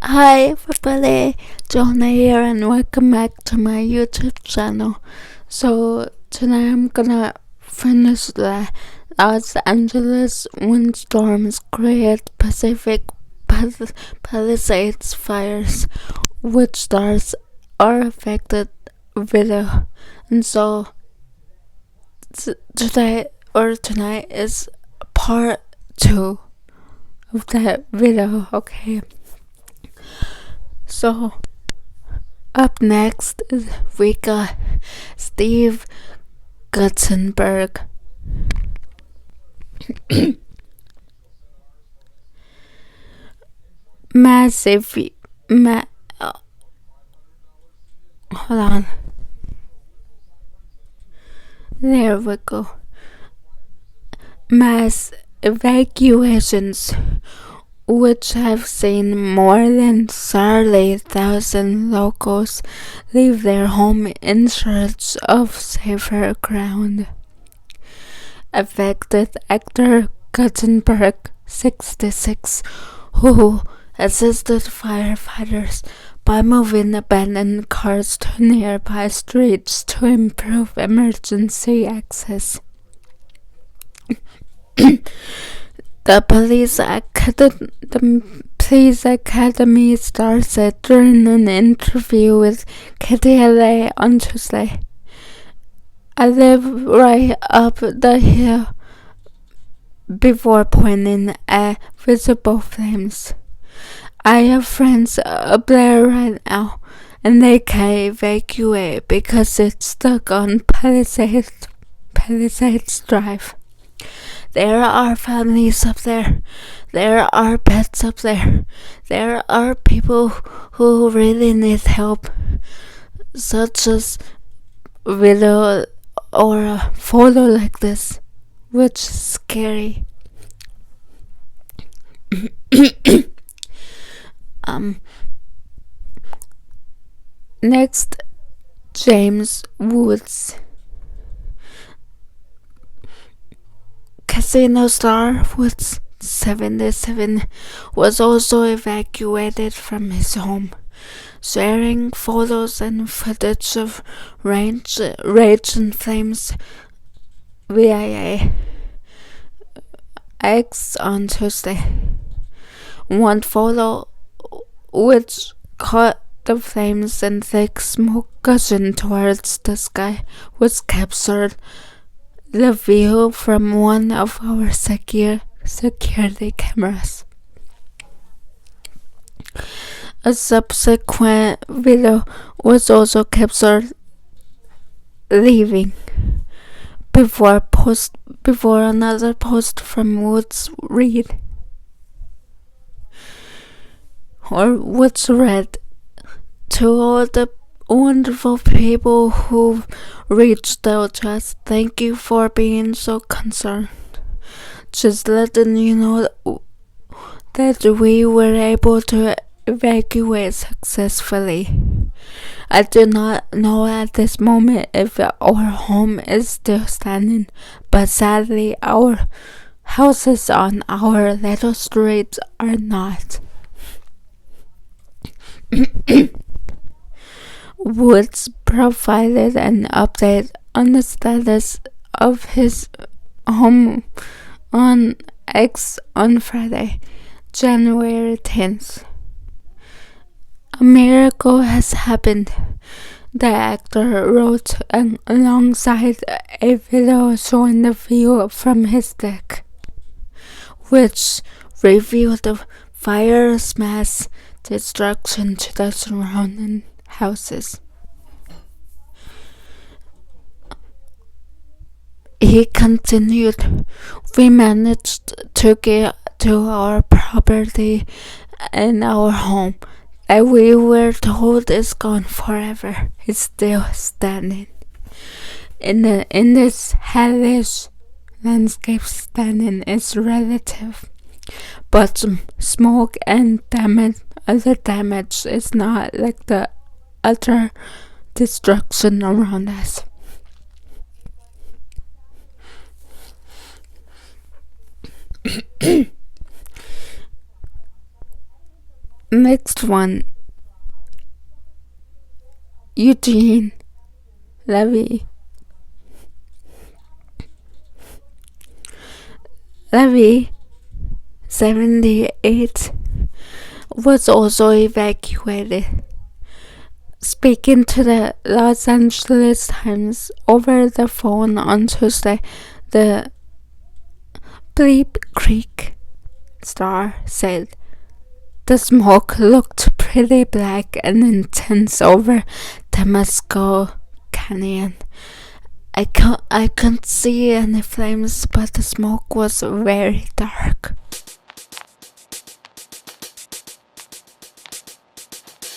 Hi everybody, Jonah here and welcome back to my YouTube channel. So tonight I'm gonna finish the Los Angeles windstorms create Pacific Palisades fires, which stars are affected video. And so tonight is part 2 of that video, okay? So, up next, we got Steve Guttenberg. Massive. Hold on. There we go. Mass evacuations, which have seen more than 30,000 locals leave their home in search of safer ground. Affected actor Guttenberg, 66, who assisted firefighters by moving abandoned cars to nearby streets to improve emergency access. The police academy star said during an interview with KTLA on Tuesday, "I live right up the hill," before pointing at visible flames. "I have friends up there right now, and they can't evacuate because it's stuck on Palisades Drive. There are families up there. There are pets up there. There are people who really need help, such as a video or a photo like this, which is scary." Next, James Woods. Casino star Woods, 77, was also evacuated from his home, sharing photos and footage of raging flames via X on Tuesday. One photo, which caught the flames and thick smoke gushing towards the sky, was captured the view from one of our security cameras. A subsequent video was also captured leaving before another post from Woods read, "To all the wonderful people who reached out to us, thank you for being so concerned. Just letting you know that we were able to evacuate successfully. I do not know at this moment if our home is still standing, but sadly our houses on our little streets are not." Woods provided an update on the status of his home on X on Friday, January 10th. "A miracle has happened," the actor wrote alongside a video showing the view from his deck, which revealed the fire's mass destruction to the surrounding houses. He continued, "We managed to get to our property and our home that we were told is gone forever is still standing. In this hellish landscape, standing is relative, but smoke and other damage is not like the utter destruction around us." Next one, Eugene Levy. Levy, 78, was also evacuated. Speaking to the Los Angeles Times over the phone on Tuesday, the Bleep Creek Star said the smoke looked pretty black and intense over Temescal Canyon. I couldn't see any flames, but the smoke was very dark.